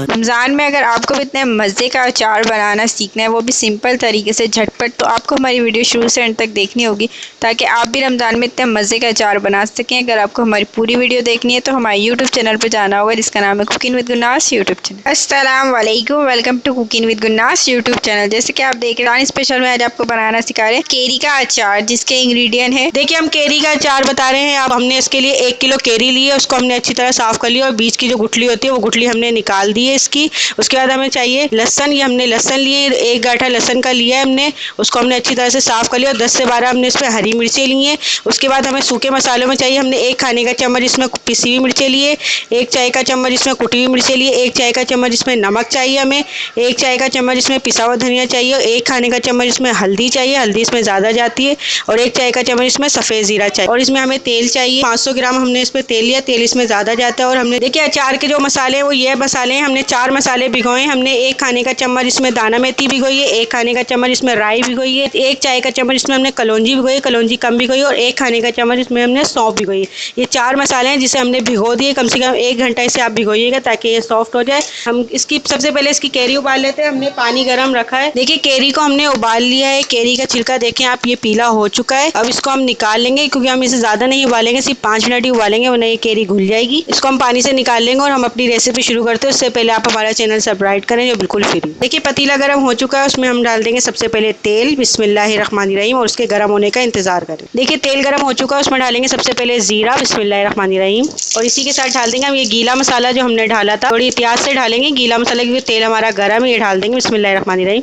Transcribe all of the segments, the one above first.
रमज़ान में अगर आपको भी इतने मज़े का अचार बनाना सीखना है, वो भी सिंपल तरीके से झटपट, तो आपको हमारी वीडियो शुरू से एंड तक देखनी होगी ताकि आप भी रमज़ान में इतने मज़े का अचार बना सकें। अगर आपको हमारी पूरी वीडियो देखनी है तो हमारे यूट्यूब चैनल पर जाना होगा जिसका नाम है cooking with Gulnaz YouTube channel. अस्सलाम वालेकुम, welcome to cooking with Gulnaz YouTube channel. जैसे कि आप देख रहे हैं स्पेशल में आज आपको बनाना सिखा रहे हैं केरी का अचार, जिसके इंग्रेडिएंट है, देखिए हम केरी का अचार बता रहे हैं। अब हमने इसके लिए 1 किलो केरी ली है, उसको हमने अच्छी तरह साफ कर लिया और बीच की जो गुठली होती है वो गुठली हमने निकाल दी है इसकी। उसके बाद हमें चाहिए लहसन, ये हमने लहसन लिए, 1 गांठा लहसन का लिया है हमने, उसको हमने अच्छी तरह से साफ कर लिया और 10 से 12 हमने इस पर हरी मिर्चें ली हैं। उसके बाद हमें सूखे मसालों में चाहिए, हमने 1 खाने का चम्मच इसमें पिसी हुई मिर्चें लिए, 1 चाय का चम्मच इसमें कुटी हुई मिर्चें लिए, 1 चाय का चम्मच इसमें नमक चाहिए हमें, 1 चाय का चम्मच इसमें पिसा हुआ धनिया चाहिए, 1 खाने का चम्मच इसमें हल्दी चाहिए, हल्दी इसमें ज़्यादा जाती है, और 1 चाय का चम्मच इसमें सफ़ेद ज़ीरा चाहिए। और इसमें हमें तेल चाहिए, 500 ग्राम हमने इस पर तेल लिया, तेल इसमें ज़्यादा जाता है। और हमने देखिए अचार के जो मसाले हैं वो ये मसाले हैं, हमने 4 मसाले भिगोए। हमने 1 खाने का चम्मच इसमें दाना मेथी भिगोई है, 1 खाने का चम्मच इसमें राई भिगोई है, 1 चाय का चम्मच इसमें हमने कलौंजी भिगोई, कलौंजी कम भिगोई, और 1 खाने का चम्मच इसमें हमने सौंफ भिगोई है। ये 4 मसाले हैं जिसे हमने भिगो दिए, कम से कम 1 घंटा इसे आप भिगोइएगा ताकि ये सॉफ्ट हो जाए। हम इसकी सबसे पहले इसकी केरी उबाल लेते हैं। हमने पानी गर्म रखा है, देखिए केरी को हमने उबाल लिया है। केरी का छिलका देखें आप, ये पीला हो चुका है। अब इसको हम निकाल लेंगे क्योंकि हम इसे ज़्यादा नहीं उबालेंगे, सिर्फ 5 मिनट ही उबालेंगे वरना ये केरी घुल जाएगी। इसको हम पानी से निकाल लेंगे और हम अपनी रेसिपी शुरू करते हैं। उससे पहले आप हमारा चैनल सब्सक्राइब करें जो बिल्कुल फ्री। देखिए पतीला गर्म हो चुका है, उसमें हम डाल देंगे सबसे पहले तेल, बिस्मिल्लाहिर्रहमानिर्रहीम, और उसके गर्म होने का इंतजार करें। देखिए तेल गर्म हो चुका है, उसमें डालेंगे सबसे पहले जीरा, बिस्मिल्लाहिर्रहमानिर्रहीम, और इसी के साथ डाल देंगे हम ये गीला मसाला जो हमने डाला था। थोड़ी एहतियात से डालेंगे गीला मसाला क्योंकि तेल हमारा गर्म है। ये डाल देंगे बिस्मिल्लाहिर्रहमानिर्रहीम।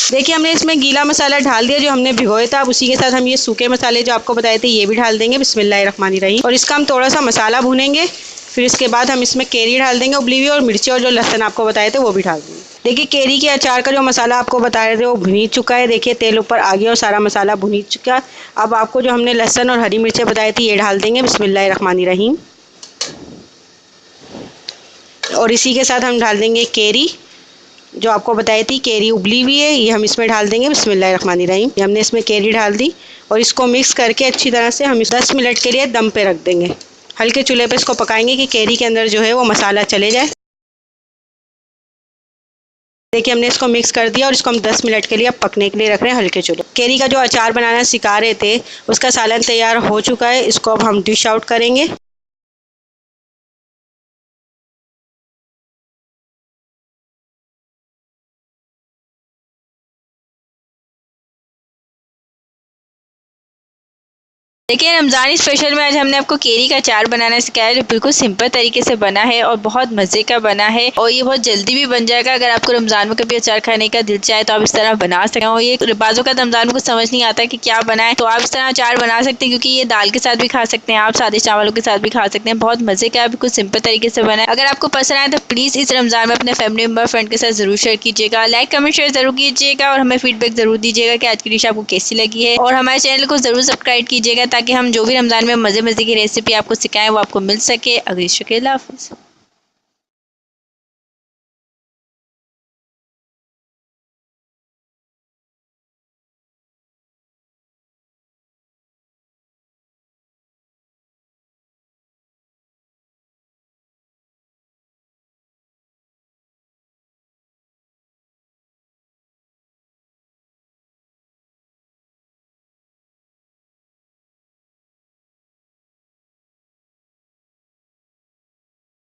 देखिए हमने इसमें गीला मसाला डाल दिया जो हमने भिगोया था। अब उसी के साथ हम ये सूखे मसाले जो आपको बताए थे ये भी डाल देंगे बिस्मिल्लाहिर्रहमानिर्रहीम, और इसका हम थोड़ा सा मसाला भूनेंगे। फिर इसके बाद हम इसमें केरी डाल देंगे उबली हुई, और मिर्ची और जो लहसन आपको बताए थे वो भी डाल देंगे। देखिए केरी के अचार का जो मसाला आपको बता रहे थे वो भुनी चुका है, देखिए तेल ऊपर आ गया और सारा मसाला भुनी चुका। अब आपको जो हमने लहसन और हरी मिर्चें बताई थी ये डाल देंगे बिस्मिल्लाहिर्रहमानिर्रहीम, और इसी के साथ हम डाल देंगे केरी जो आपको बताई थी, केरी उबली हुई है, ये हम इसमें डाल देंगे बिस्मिल्लाहिर्रहमानिर्रहीम। ये हमने इसमें केरी डाल दी और इसको मिक्स करके अच्छी तरह से हम 10 मिनट के लिए दम पे रख देंगे। हल्के चूल्हे पे इसको पकाएंगे कि केरी के अंदर जो है वो मसाला चले जाए। देखिए हमने इसको मिक्स कर दिया और इसको हम 10 मिनट के लिए अब पकने के लिए रख रहे हैं हल्के चूल्हे। केरी का जो अचार बनाना सिखा रहे थे उसका सालन तैयार हो चुका है, इसको अब हम डिश आउट करेंगे। देखिए रमज़ानी स्पेशल में आज हमने आपको केरी का अचार बनाना सिखाया जो बिल्कुल सिंपल तरीके से बना है और बहुत मज़े का बना है, और ये बहुत जल्दी भी बन जाएगा। अगर आपको रमज़ान में कभी अचार खाने का दिल चाहे तो आप इस तरह बना सकते हैं। और ये बाज़ों का रमज़ान में कुछ समझ नहीं आता कि क्या बनाए, तो आप इस तरह अचार बना सकते हैं क्योंकि ये दाल के साथ भी खा सकते हैं, आप सादे चावलों के साथ भी खा सकते हैं। बहुत मज़े का बिल्कुल सिंपल तरीके से बना है। अगर आपको पसंद आए तो प्लीज़ इस रमज़ान में अपने फैमिली मेम्बर फ्रेंड के साथ ज़रूर शेयर कीजिएगा, लाइक कमेंट शेयर ज़रूर कीजिएगा, और हमें फीडबैक ज़रूर दीजिएगा कि आज की डिश आपको कैसी लगी है। और हमारे चैनल को ज़रूर सब्सक्राइब कीजिएगा ताकि हम जो भी रमज़ान में मज़े मज़े की रेसिपी आपको सिखाएं वो आपको मिल सके। अगली शुक्रिया, अल्लाह हाफ़िज़।